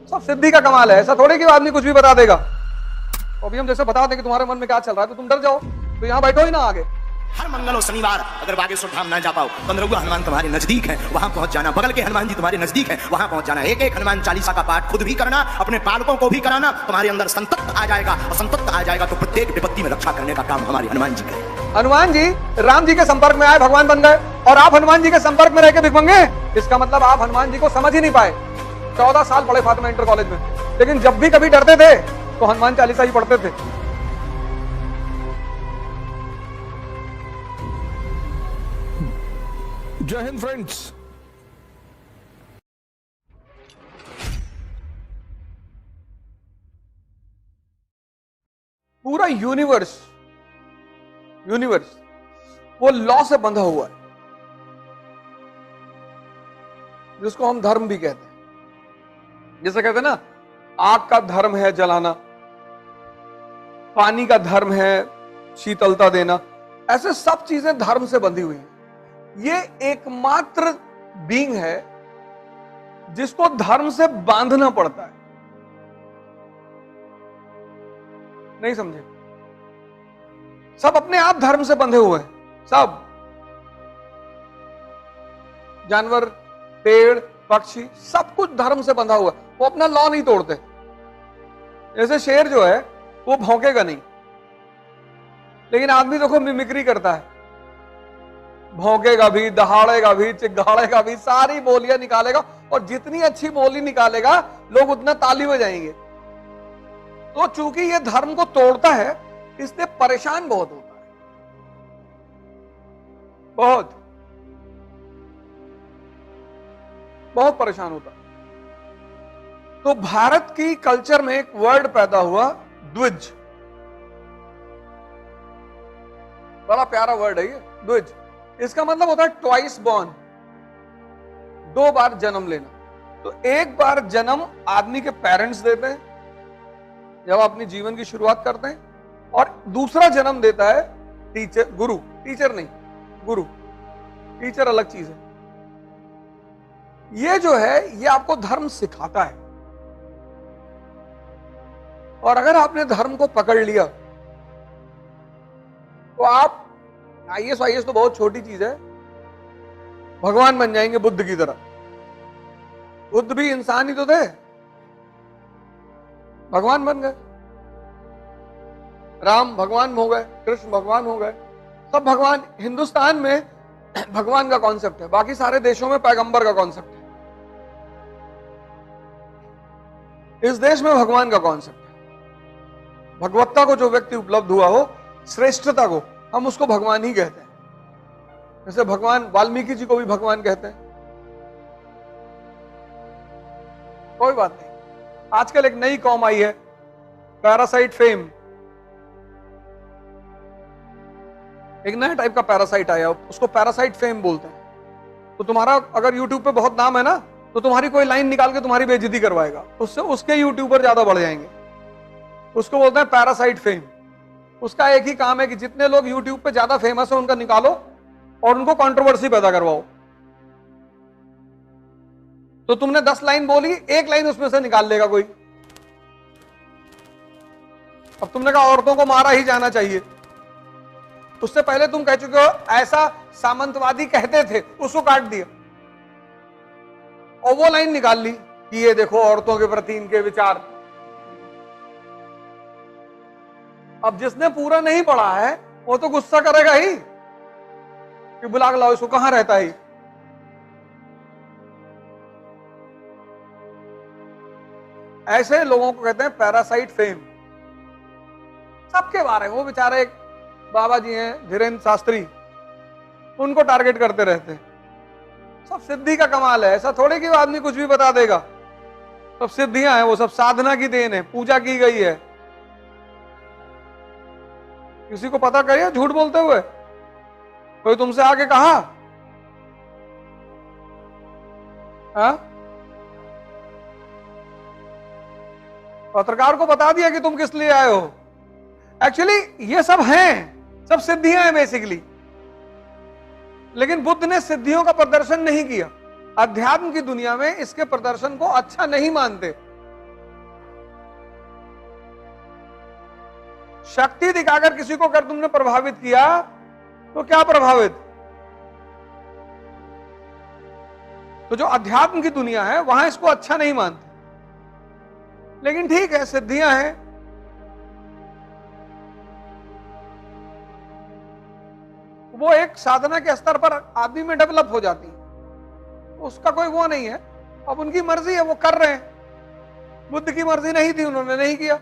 सब सिद्धि का कमाल है। ऐसा थोड़ी कि आदमी कुछ भी बता देगा। तो अभी हम जैसे बता दें कि तुम्हारे मन में क्या चल रहा है तो तुम डर जाओ, तो यहाँ बैठो ही ना आगे। हर मंगल और शनिवार अगर बागेश्वर धाम ना जा पाओ, 15 हनुमान तुम्हारे नजदीक है, वहां पहुंच जाना। बगल के हनुमान जी तुम्हारे नजदीक है, वहां पहुंच जाना। एक एक हनुमान चालीसा का पाठ खुद भी करना, अपने पालकों को भी कराना। तुम्हारे अंदर संतप्त आ जाएगा, और संतप्त आ जाएगा तो प्रत्येक विपत्ति में रक्षा करने का काम हमारे हनुमान जी करें। हनुमान जी राम जी के संपर्क में आए, भगवान बन गए, और आप हनुमान जी के संपर्क में रह के भिखमंगे। इसका मतलब आप हनुमान जी को समझ ही नहीं पाए। 14 साल पढ़े फातिमा इंटर कॉलेज में, लेकिन जब भी कभी डरते थे तो हनुमान चालीसा ही पढ़ते थे। जय हिंद फ्रेंड्स। पूरा यूनिवर्स वो लॉ से बंधा हुआ है, जिसको हम धर्म भी कहते हैं। जैसे कहते हैं ना, आग का धर्म है जलाना, पानी का धर्म है शीतलता देना। ऐसे सब चीजें धर्म से बंधी हुई हैं। ये एकमात्र बीइंग है जिसको धर्म से बांधना पड़ता है। नहीं समझे? सब अपने आप धर्म से बंधे हुए हैं। सब जानवर, पेड़, पक्षी, सब कुछ धर्म से बंधा हुआ है। वो अपना लॉ नहीं तोड़ते। जैसे शेर जो है वो भौंकेगा नहीं, लेकिन आदमी देखो मिमिक्री करता है। भौंकेगा भी, दहाड़ेगा भी, चिघाड़ेगा भी, सारी बोलियां निकालेगा, और जितनी अच्छी बोली निकालेगा लोग उतना ताली बजाएंगे। तो चूंकि ये धर्म को तोड़ता है, इसलिए परेशान बहुत होता है, बहुत बहुत परेशान होता है। तो भारत की कल्चर में एक वर्ड पैदा हुआ, द्विज। बड़ा प्यारा वर्ड है ये, द्विज। इसका मतलब होता है ट्वाइस बॉर्न, 2 बार जन्म लेना। तो एक बार जन्म आदमी के पेरेंट्स देते हैं जब अपनी जीवन की शुरुआत करते हैं, और दूसरा जन्म देता है टीचर, गुरु। टीचर नहीं, गुरु। टीचर अलग चीज है। ये जो है ये आपको धर्म सिखाता है, और अगर आपने धर्म को पकड़ लिया तो आप आईएएस तो बहुत छोटी चीज है, भगवान बन जाएंगे बुद्ध की तरह। बुद्ध भी इंसान ही तो थे, भगवान बन गए। राम भगवान हो गए, कृष्ण भगवान हो गए, सब भगवान। हिंदुस्तान में भगवान का कॉन्सेप्ट है, बाकी सारे देशों में पैगंबर का कॉन्सेप्ट है। इस देश में भगवान का कॉन्सेप्ट है। भगवत्ता को जो व्यक्ति उपलब्ध हुआ हो, श्रेष्ठता को, हम उसको भगवान ही कहते हैं। जैसे भगवान वाल्मीकि जी को भी भगवान कहते हैं। कोई बात नहीं। आजकल एक नई कॉम आई है, पैरासाइट फेम। एक नया टाइप का पैरासाइट आया, उसको पैरासाइट फेम बोलते हैं। तो तुम्हारा अगर यूट्यूब पे बहुत नाम है ना, तो तुम्हारी कोई लाइन निकाल के तुम्हारी बेइज्जती करवाएगा, उससे उसके यूट्यूबर ज्यादा बढ़ जाएंगे। उसको बोलते हैं पैरासाइट फेम। उसका एक ही काम है कि जितने लोग यूट्यूब पे ज्यादा फेमस है उनका निकालो और उनको कंट्रोवर्सी पैदा करवाओ। तो तुमने 10 लाइन बोली, एक लाइन उसमें से निकाल लेगा कोई। अब तुमने कहा औरतों को मारा ही जाना चाहिए, उससे पहले तुम कह चुके हो ऐसा सामंतवादी कहते थे, उसको काट दिया और वो लाइन निकाल ली कि ये देखो औरतों के प्रति इनके विचार। अब जिसने पूरा नहीं पढ़ा है वो तो गुस्सा करेगा ही कि बुला के लाओ इसको, कहां रहता है। ऐसे लोगों को कहते हैं पैरासाइट फेम। सबके बारे में वो बेचारे एक बाबा जी हैं धीरेन्द्र शास्त्री, उनको टारगेट करते रहते हैं। सब सिद्धि का कमाल है। ऐसा थोड़े कि आदमी कुछ भी बता देगा। सब सिद्धियां हैं, वो सब साधना की देन है, पूजा की गई है। किसी को पता करिए झूठ बोलते हुए कोई तुमसे आके कहा? हाँ? पत्रकार को बता दिया कि तुम किस लिए आए हो। एक्चुअली ये सब हैं, सब सिद्धियां हैं बेसिकली। लेकिन बुद्ध ने सिद्धियों का प्रदर्शन नहीं किया। अध्यात्म की दुनिया में इसके प्रदर्शन को अच्छा नहीं मानते। शक्ति दिखाकर किसी को अगर तुमने प्रभावित किया तो क्या प्रभावित? तो जो अध्यात्म की दुनिया है वहां इसको अच्छा नहीं मानते, लेकिन ठीक है, सिद्धियां हैं। वो एक साधना के स्तर पर आदमी में डेवलप हो जाती है, उसका कोई वो नहीं है। अब उनकी मर्जी है, वो कर रहे हैं। बुद्ध की मर्जी नहीं थी, उन्होंने नहीं किया।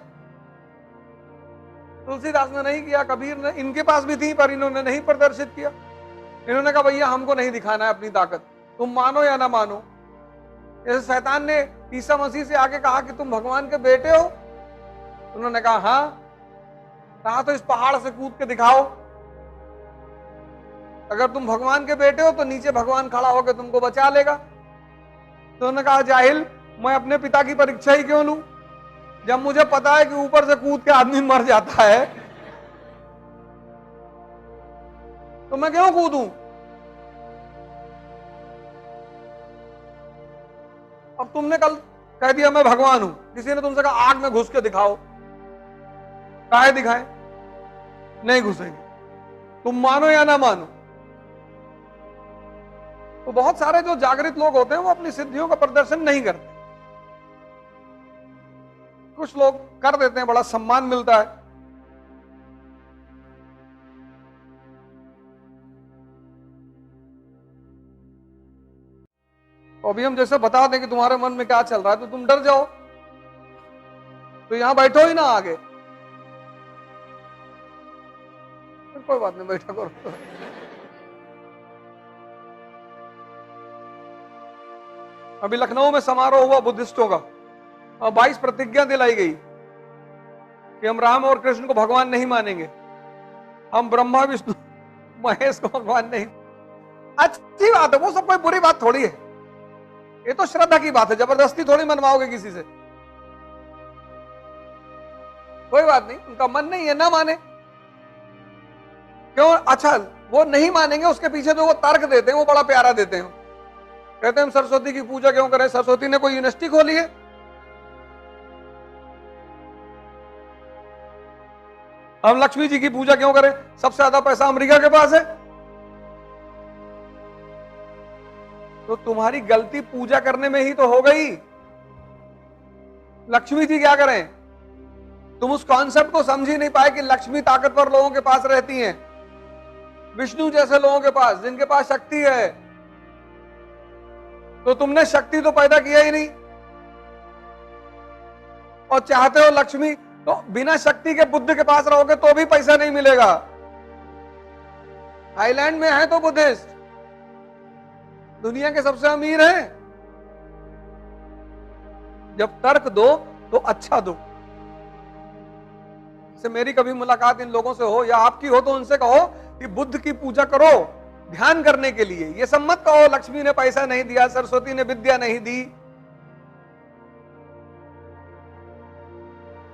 तुलसीदास ने नहीं किया, कबीर ने, इनके पास भी थी पर इन्होंने नहीं प्रदर्शित किया। इन्होंने कहा भैया हमको नहीं दिखाना है अपनी ताकत, तुम मानो या ना मानो। जैसे शैतान ने ईसा मसीह से आके कहा कि तुम भगवान के बेटे हो, उन्होंने कहा हाँ। कहा तो इस पहाड़ से कूद के दिखाओ, अगर तुम भगवान के बेटे हो तो नीचे भगवान खड़ा होकर तुमको बचा लेगा। तो उन्होंने कहा जाहिल, मैं अपने पिता की परीक्षा ही क्यों लूं, जब मुझे पता है कि ऊपर से कूद के आदमी मर जाता है तो मैं क्यों कूदूं। अब तुमने कल कह दिया मैं भगवान हूं, किसी ने तुमसे कहा आग में घुस के दिखाओ, काहे दिखाए? नहीं घुसेंगे, तुम मानो या ना मानो। तो बहुत सारे जो जागृत लोग होते हैं वो अपनी सिद्धियों का प्रदर्शन नहीं करते। कुछ लोग कर देते हैं, बड़ा सम्मान मिलता है। तो अभी हम जैसे बता दें कि तुम्हारे मन में क्या चल रहा है तो तुम डर जाओ, तो यहां बैठो ही ना आगे। कोई बात नहीं, बैठा करो। अभी लखनऊ में समारोह हुआ बुद्धिस्टों का, और 22 प्रतिज्ञा दिलाई गई कि हम राम और कृष्ण को भगवान नहीं मानेंगे, हम ब्रह्मा विष्णु महेश को भगवान नहीं। अच्छी बात है, वो सब कोई बुरी बात थोड़ी है, ये तो श्रद्धा की बात है, जबरदस्ती थोड़ी मनवाओगे किसी से। कोई बात नहीं, उनका मन नहीं है, ना माने क्यों? अच्छा, वो नहीं मानेंगे, उसके पीछे जो वो तर्क देते हैं वो बड़ा प्यारा देते हैं। कहते हैं हम सरस्वती की पूजा क्यों करें? सरस्वती ने कोई यूनिवर्सिटी खोली है? हम लक्ष्मी जी की पूजा क्यों करें? सबसे ज्यादा पैसा अमेरिका के पास है। तो तुम्हारी गलती पूजा करने में ही तो हो गई। लक्ष्मी जी क्या करें? तुम उस कॉन्सेप्ट को समझ ही नहीं पाए कि लक्ष्मी ताकतवर लोगों के पास रहती हैं, विष्णु जैसे लोगों के पास, जिनके पास शक्ति है। तो तुमने शक्ति तो पैदा किया ही नहीं, और चाहते हो लक्ष्मी, तो बिना शक्ति के बुद्ध के पास रहोगे तो भी पैसा नहीं मिलेगा। थाईलैंड में है तो बुद्धिस्ट दुनिया के सबसे अमीर हैं। जब तर्क दो तो अच्छा दो। से मेरी कभी मुलाकात इन लोगों से हो या आपकी हो तो उनसे कहो कि बुद्ध की पूजा करो ध्यान करने के लिए, ये सब मत कहो लक्ष्मी ने पैसा नहीं दिया, सरस्वती ने विद्या नहीं दी।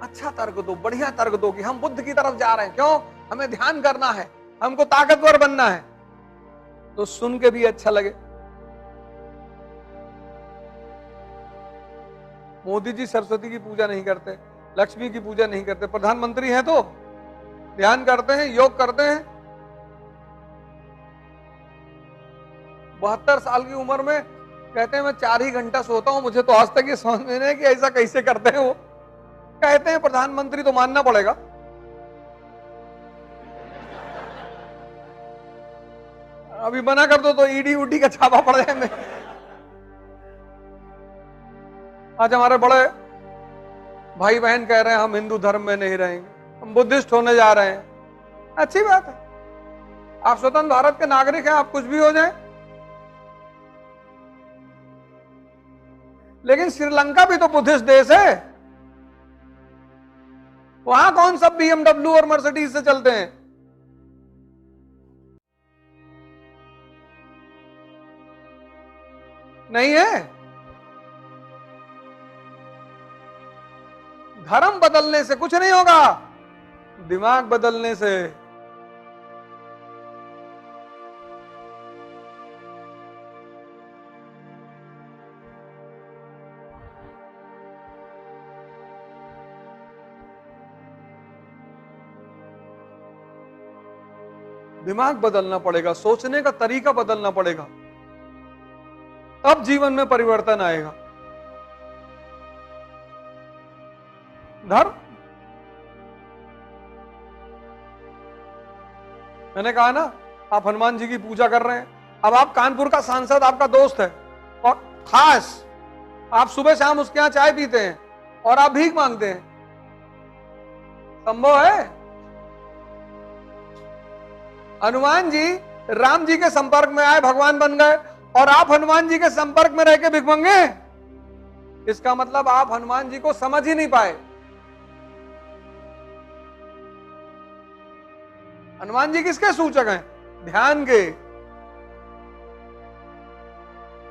अच्छा तर्क दो, बढ़िया तर्क दो कि हम बुद्ध की तरफ जा रहे हैं, क्यों? हमें ध्यान करना है, हमको ताकतवर बनना है, तो सुन के भी अच्छा लगे। मोदी जी सरस्वती की पूजा नहीं करते, लक्ष्मी की पूजा नहीं करते, प्रधानमंत्री हैं तो ध्यान करते हैं, योग करते हैं। 72 साल की उम्र में कहते हैं मैं 4 ही घंटा सोता हूं, मुझे तो आज तक ये समझ में नहीं है कि ऐसा कैसे करते हैं। वो कहते हैं प्रधानमंत्री, तो मानना पड़ेगा। अभी मना कर दो तो ईडी उडी का छापा पड़ जाए में। आज हमारे बड़े भाई बहन कह रहे हैं हम हिंदू धर्म में नहीं रहेंगे, हम बुद्धिस्ट होने जा रहे हैं। अच्छी बात है, आप स्वतंत्र भारत के नागरिक हैं, आप कुछ भी हो जाए। लेकिन श्रीलंका भी तो बुद्धिस्ट देश है, वहां कौन सब BMW और मर्सिडीज से चलते हैं? नहीं है। धर्म बदलने से कुछ नहीं होगा, दिमाग बदलने से। दिमाग बदलना पड़ेगा, सोचने का तरीका बदलना पड़ेगा, तब जीवन में परिवर्तन आएगा। धर्म, मैंने कहा ना, आप हनुमान जी की पूजा कर रहे हैं, अब आप कानपुर का सांसद आपका दोस्त है और खास आप सुबह शाम उसके यहां चाय पीते हैं और आप भीख मांगते हैं, संभव है? हनुमान जी राम जी के संपर्क में आए, भगवान बन गए, और आप हनुमान जी के संपर्क में रह के भिख मांगे? इसका मतलब आप हनुमान जी को समझ ही नहीं पाए। हनुमान जी किसके सूचक हैं? ध्यान के।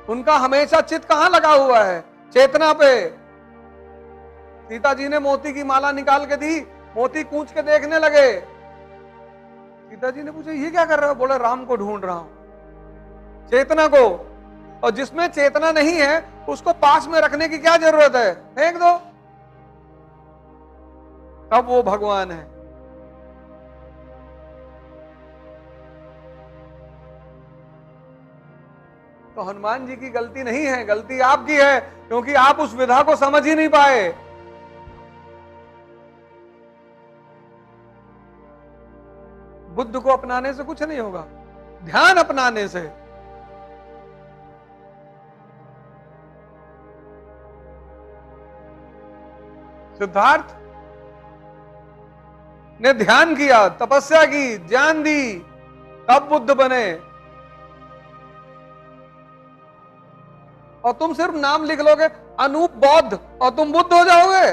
उनका हमेशा चित्त कहां लगा हुआ है? चेतना पे। सीता जी ने मोती की माला निकाल के दी, मोती कूच के देखने लगे। सीता जी ने पूछा ये क्या कर रहे हो? बोले राम को ढूंढ रहा हूं। चेतना को। और जिसमें चेतना नहीं है उसको पास में रखने की क्या जरूरत है? फेंक दो, तब वो भगवान है। तो हनुमान जी की गलती नहीं है, गलती आपकी है, क्योंकि आप उस विधा को समझ ही नहीं पाए। बुद्ध को अपनाने से कुछ नहीं होगा, ध्यान अपनाने से। सिद्धार्थ ने ध्यान किया, तपस्या की, ज्ञान दी, तब बुद्ध बने। और तुम सिर्फ नाम लिख लोगे अनूप बौद्ध और तुम बुद्ध हो जाओगे?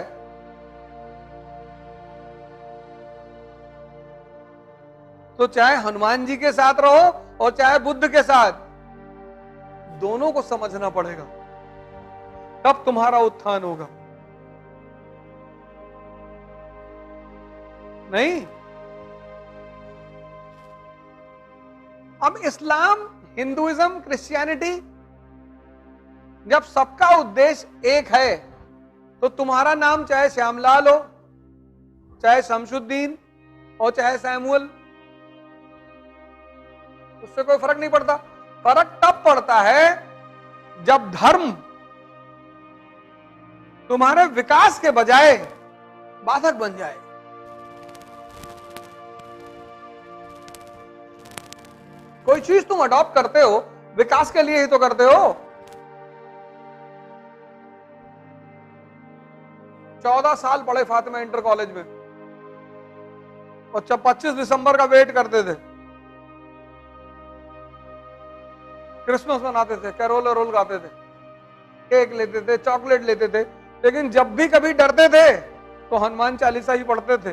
तो चाहे हनुमान जी के साथ रहो और चाहे बुद्ध के साथ, दोनों को समझना पड़ेगा, तब तुम्हारा उत्थान होगा। नहीं? अब इस्लाम, हिंदुइज्म, क्रिश्चियनिटी, जब सबका उद्देश्य एक है, तो तुम्हारा नाम चाहे श्यामलाल हो, चाहे शमशुद्दीन और चाहे सैमुअल, उससे कोई फर्क नहीं पड़ता। फर्क तब पड़ता है जब धर्म तुम्हारे विकास के बजाय बाधक बन जाए। कोई चीज तुम अडॉप्ट करते हो, विकास के लिए ही तो करते हो। 14 साल पढ़े फातिमा इंटर कॉलेज में और 25 दिसंबर का वेट करते थे, क्रिसमस मनाते थे, कैरोल रोल गाते थे, केक लेते थे, चॉकलेट लेते थे, लेकिन जब भी कभी डरते थे तो हनुमान चालीसा ही पढ़ते थे।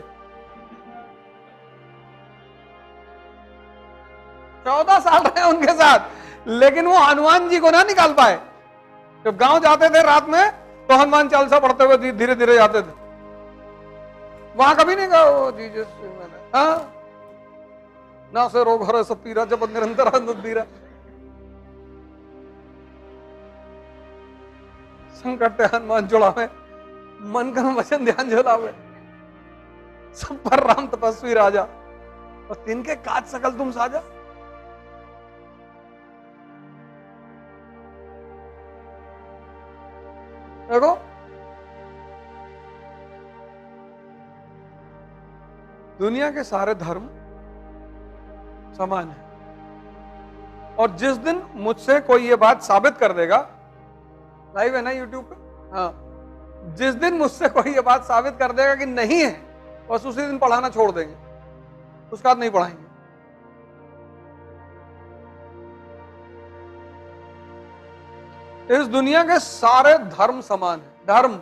14 साल रहे उनके साथ, लेकिन वो हनुमान जी को ना निकाल पाए। जब गांव जाते थे रात में तो हनुमान चालीसा पढ़ते हुए धीरे धीरे जाते थे। वहां कभी नहीं कहा ओ जीसस मैंने, हाँ ना से रोग हर सब पीरा जब निरंतर आनंद दीरा। संकट हनुमान जुड़ावे, मन का वचन ध्यान झुलावे, सब पर राम तपस्वी राजा, और तिनके काज सकल तुम साजा। देखो दुनिया के सारे धर्म समान है, और जिस दिन मुझसे कोई ये बात साबित कर देगा, लाइव है ना यूट्यूब पे, हाँ, जिस दिन मुझसे कोई ये बात साबित कर देगा कि नहीं है, बस उसी दिन पढ़ाना छोड़ देंगे, उसके बाद नहीं पढ़ाएंगे। इस दुनिया के सारे धर्म समान है। धर्म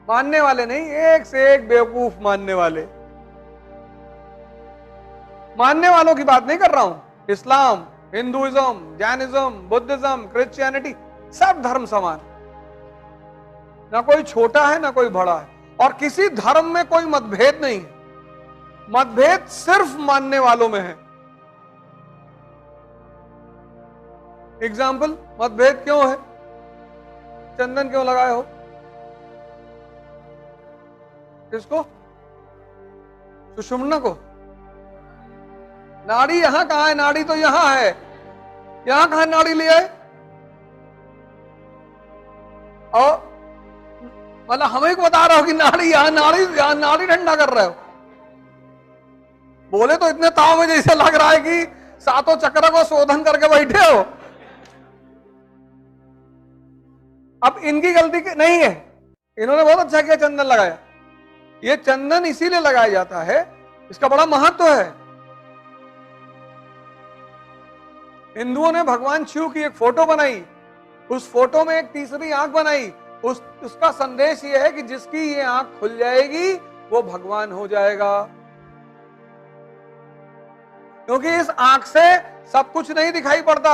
मानने वाले नहीं, एक से एक बेवकूफ मानने वाले। मानने वालों की बात नहीं कर रहा हूं। इस्लाम, हिंदुइज्म, जैनिज्म, बुद्धिज्म, क्रिश्चियनिटी, सब धर्म समान, ना कोई छोटा है ना कोई बड़ा है, और किसी धर्म में कोई मतभेद नहीं है। मतभेद सिर्फ मानने वालों में है। एग्जाम्पल, मतभेद क्यों है? चंदन क्यों लगाए हो? किसको? सुषुम्ना को? नाड़ी यहां कहां है? नाड़ी तो यहां है, यहां कहां नाड़ी ले आए? और मतलब हमें को बता रहे हो कि नाड़ी यहां, नाड़ी ठंडा कर रहे हो। बोले तो इतने ताव में जैसे लग रहा है कि सातों चक्र को शोधन करके बैठे हो। अब इनकी गलती नहीं है, इन्होंने बहुत अच्छा किया चंदन लगाया। ये चंदन इसीलिए लगाया जाता है, इसका बड़ा महत्व है। हिंदुओं ने भगवान शिव की एक फोटो बनाई, उस फोटो में एक तीसरी आंख बनाई। उसका संदेश यह है कि जिसकी ये आंख खुल जाएगी वो भगवान हो जाएगा, क्योंकि इस आंख से सब कुछ नहीं दिखाई पड़ता।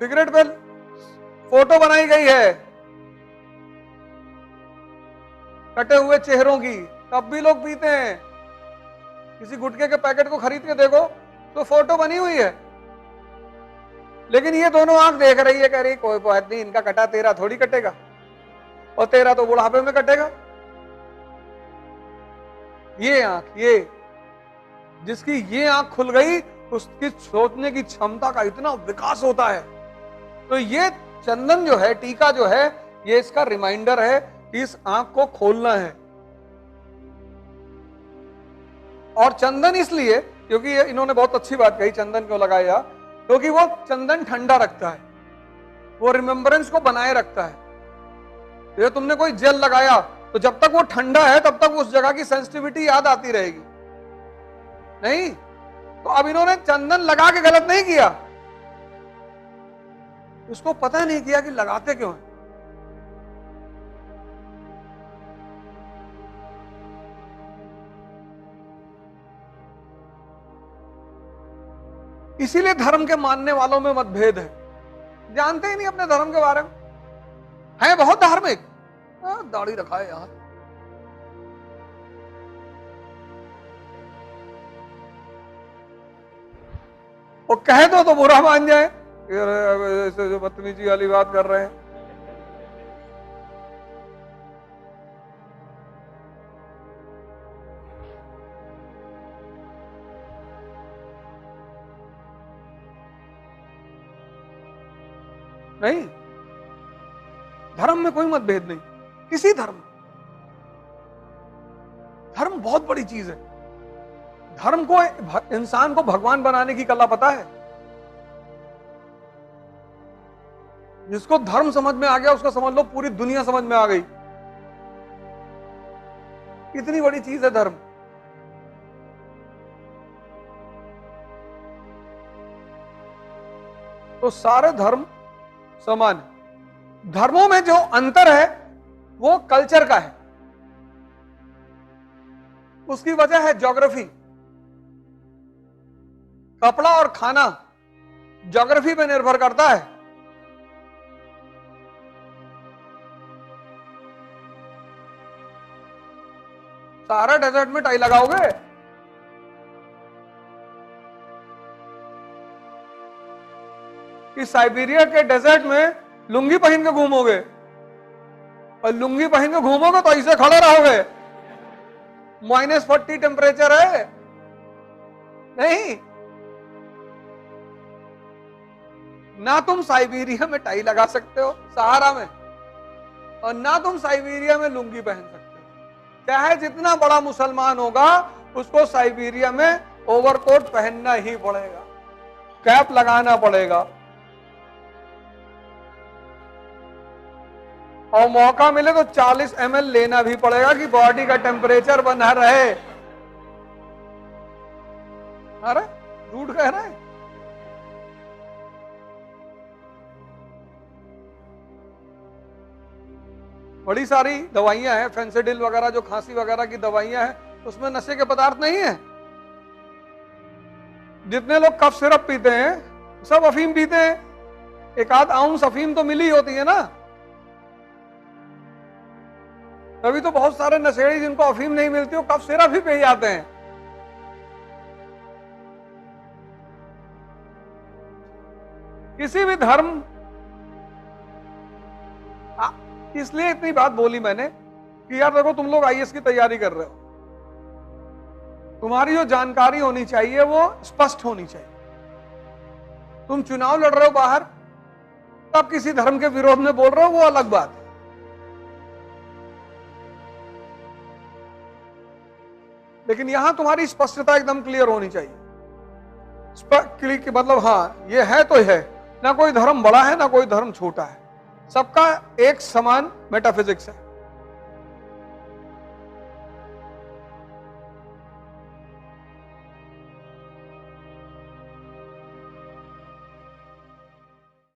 सिगरेट पे फोटो बनाई गई है कटे हुए चेहरों की, तब भी लोग पीते हैं। किसी गुटखे के पैकेट को खरीद के देखो तो फोटो बनी हुई है, लेकिन ये दोनों आंख देख रही है, कह रही कोई बात नहीं, इनका कटा तेरा थोड़ी कटेगा, और तेरा तो बुढ़ापे में कटेगा। ये आंख, ये जिसकी ये आंख खुल गई उसकी सोचने की क्षमता का इतना विकास होता है। तो ये चंदन जो है, टीका जो है, ये इसका रिमाइंडर है कि इस आंख को खोलना है। और चंदन इसलिए, क्योंकि इन्होंने बहुत अच्छी बात कही, चंदन क्यों लगाया? क्योंकि वो चंदन ठंडा रखता है, वो रिमेम्बरेंस को बनाए रखता है। तो तुमने कोई जेल लगाया तो जब तक वो ठंडा है तब तक उस जगह की सेंसिटिविटी याद आती रहेगी, नहीं? तो अब इन्होंने चंदन लगा के गलत नहीं किया, उसको पता नहीं किया कि लगाते क्यों है। इसीलिए धर्म के मानने वालों में मतभेद है, जानते ही नहीं अपने धर्म के बारे में, है बहुत धार्मिक, दाढ़ी रखा है यार, वो कह दो तो बुरा मान जाए, ऐसे जो बदतमीजी वाली बात कर रहे हैं। नहीं, धर्म में कोई मतभेद नहीं, किसी धर्म। धर्म बहुत बड़ी चीज है। धर्म को, इंसान को भगवान बनाने की कला पता है। जिसको धर्म समझ में आ गया उसको समझ लो पूरी दुनिया समझ में आ गई। इतनी बड़ी चीज है धर्म। तो सारे धर्म समान है। धर्मों में जो अंतर है वो कल्चर का है, उसकी वजह है ज्योग्राफी। कपड़ा और खाना ज्योग्राफी पे निर्भर करता है। सारा डेजर्ट में टाई लगाओगे? कि साइबेरिया के डेजर्ट में लुंगी पहन के घूमोगे? और लुंगी पहन के घूमोगे तो ऐसे खड़े रहोगे, -40 टेम्परेचर है। नहीं, ना तुम साइबेरिया में टाई लगा सकते हो सहारा में, और ना तुम साइबेरिया में लुंगी पहन सकते हो। चाहे जितना बड़ा मुसलमान होगा उसको साइबेरिया में ओवरकोट पहनना ही पड़ेगा, कैप लगाना पड़ेगा, और मौका मिले तो 40 ml लेना भी पड़ेगा कि बॉडी का टेम्परेचर बना रहे। अरे झूठ कह रहे हैं? बड़ी सारी दवाइयां हैं, फेंसिडिल वगैरह, जो खांसी वगैरह की दवाइयां हैं, उसमें नशे के पदार्थ नहीं है। जितने लोग कफ सिरप पीते हैं सब अफीम पीते हैं। एक आध आउंस अफीम तो मिली होती है ना, तभी तो बहुत सारे नशेड़ी जिनको अफीम नहीं मिलती वो कफ सिरप ही पी जाते हैं। किसी भी धर्म, इसलिए इतनी बात बोली मैंने कि यार देखो तुम लोग आईएएस की तैयारी कर रहे हो, तुम्हारी जो जानकारी होनी चाहिए वो स्पष्ट होनी चाहिए। तुम चुनाव लड़ रहे हो बाहर, तब किसी धर्म के विरोध में बोल रहे हो, वो अलग बात है। लेकिन यहां तुम्हारी स्पष्टता एकदम क्लियर होनी चाहिए। क्लियर कि मतलब हाँ ये है तो है, ना कोई धर्म बड़ा है ना कोई धर्म छोटा है, सबका एक समान मेटाफिजिक्स है।